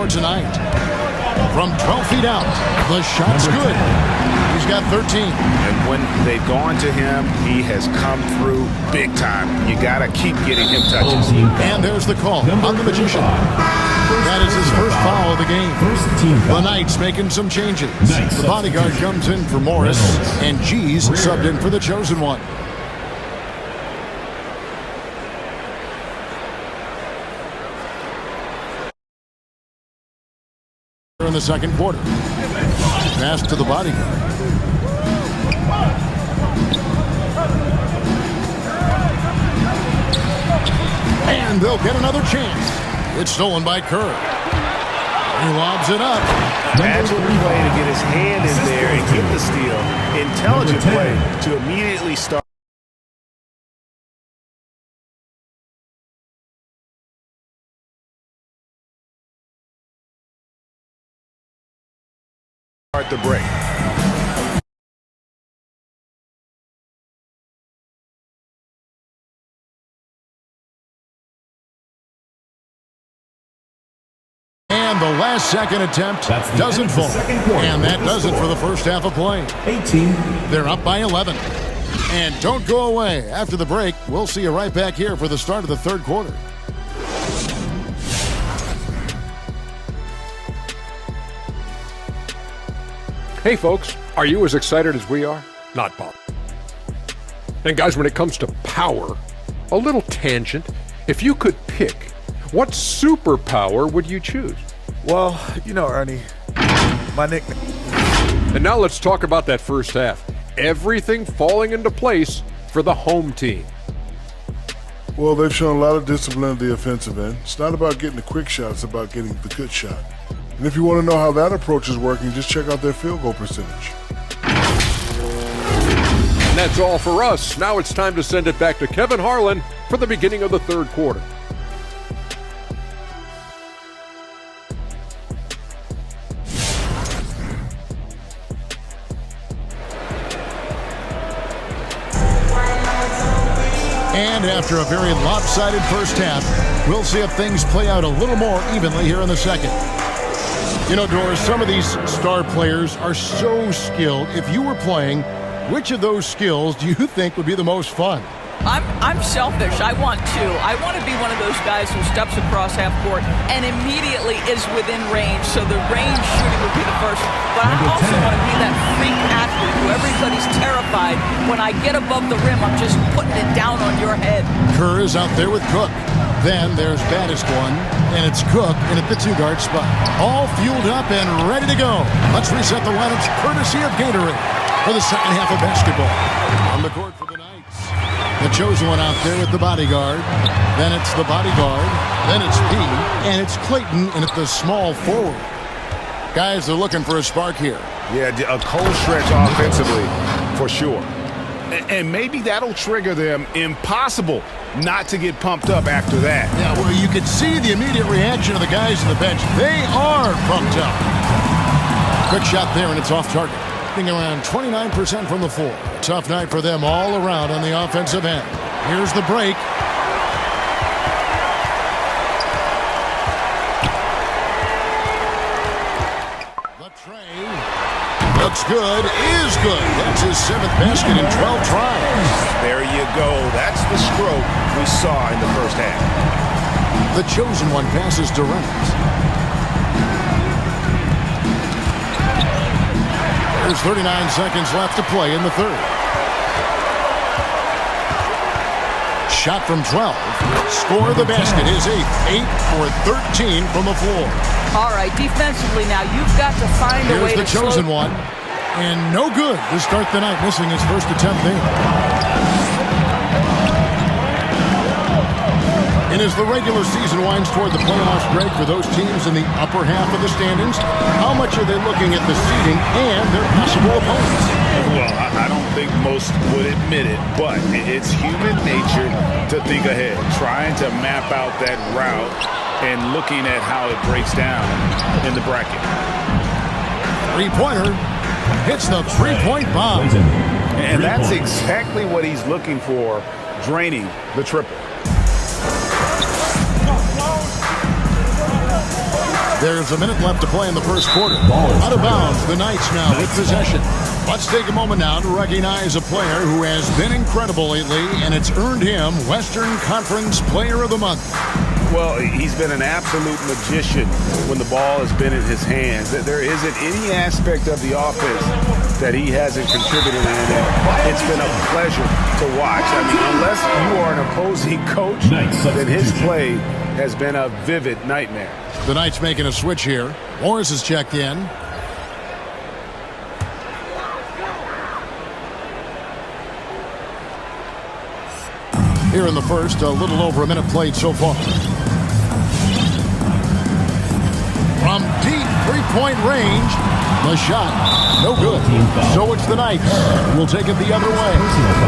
score tonight. From 12 feet out, the shot's good. He's got 13. And when they've gone to him, he has come through big time. You got to keep getting him touches. And there's the call on the Magician. That is his first foul of the game. The Knights making some changes. The bodyguard comes in for Morris, and G's subbed in for the Chosen One. In the second quarter. Pass to the bodyguard. And they'll get another chance. It's stolen by Kerr. He lobs it up. Magical play to get his hand in there and get the steal. Intelligent play to immediately start the break. And the last second attempt doesn't fall. And that does it for the first half of play. 18. They're up by 11. And don't go away. After the break, we'll see you right back here for the start of the third quarter. Hey folks, are you as excited as we are? Not Bob. And guys, when it comes to power, a little tangent, if you could pick, what superpower would you choose? Well, you know, Ernie, my nickname. And now let's talk about that first half. Everything falling into place for the home team. Well, they've shown a lot of discipline at the offensive end. It's not about getting the quick shot, it's about getting the good shot. And if you want to know how that approach is working, just check out their field goal percentage. And that's all for us. Now it's time to send it back to Kevin Harlan for the beginning of the third quarter. And after a very lopsided first half, we'll see if things play out a little more evenly here in the second. You know, Doris, some of these star players are so skilled. If you were playing, which of those skills do you think would be the most fun? I'm selfish. I want to be one of those guys who steps across half court and immediately is within range, so the range shooting would be the first. But I also want to be that freak athlete who everybody's terrified. When I get above the rim, I'm just putting it down on your head. Kerr is out there with Cook. Then there's baddest one, and it's Cook in at the two-guard spot. All fueled up and ready to go. Let's reset the lineups courtesy of Gatorade for the second half of basketball. On the court for the Knights. The Chosen One out there with the bodyguard. Then it's the bodyguard. Then it's P. And it's Clayton in at the small forward. Guys, they're looking for a spark here. Yeah, a cold stretch offensively, for sure. And maybe that'll trigger them. Impossible not to get pumped up after that. Yeah, well, you could see the immediate reaction of the guys on the bench. They are pumped up. Quick shot there, and it's off target. Around 29% from the floor. A tough night for them all around on the offensive end. Here's the break. The tray looks good, is good. That's his 7th basket in 12 tries. There you go. That's the stroke we saw in the first half. The Chosen One passes Durant. There's 39 seconds left to play in the third. Shot from 12. Score the basket. His 8th. 8 for 13 from the floor. All right, defensively now, you've got to find a way to Here's the Chosen One. And no good to start the night, missing his first attempt there. And as the regular season winds toward the playoffs, Greg, for those teams in the upper half of the standings, how much are they looking at the seeding and their possible opponents? Well, I don't think most would admit it, but it's human nature to think ahead, trying to map out that route and looking at how it breaks down in the bracket. Three-pointer hits the three-point bomb. And that's exactly what he's looking for, draining the triple. There's a minute left to play in the first quarter. Out of bounds, the Knights now with possession. Let's take a moment now to recognize a player who has been incredible lately, and it's earned him Western Conference Player of the Month. Well, he's been an absolute magician when the ball has been in his hands. There isn't any aspect of the offense that he hasn't contributed in. It's been a pleasure to watch. I mean, unless you are an opposing coach, then his play has been a vivid nightmare. The Knights making a switch here. Morris is checked in. Here in the first, a little over a minute played so far. From deep three-point range, the shot, no good. So it's the Knights. We'll take it the other way.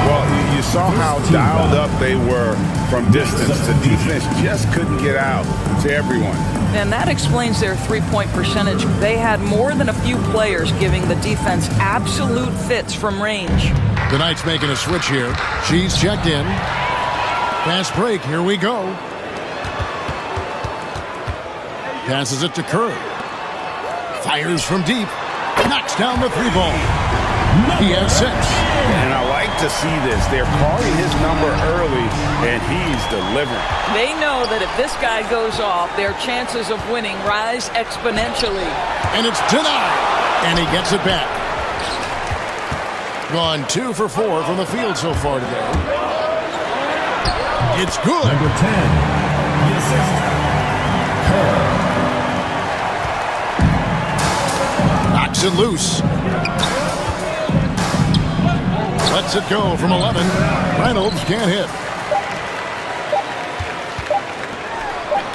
Well, you saw how dialed up they were from distance. The defense just couldn't get out to everyone. And that explains their three-point percentage. They had more than a few players giving the defense absolute fits from range. The Knights making a switch here. She's checked in. Fast break, here we go. Passes it to Kerr. Fires from deep. Knocks down the three ball. He has 6. And I like to see this. They're calling his number early, and he's delivering. They know that if this guy goes off, their chances of winning rise exponentially. And it's denied. And he gets it back. Gone 2 for 4 from the field so far today. It's good. Number 10, the assist, Kerr. Knocks it loose. Lets it go from 11. Reynolds can't hit.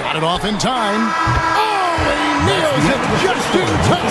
Got it off in time. Oh, he nails it just in time.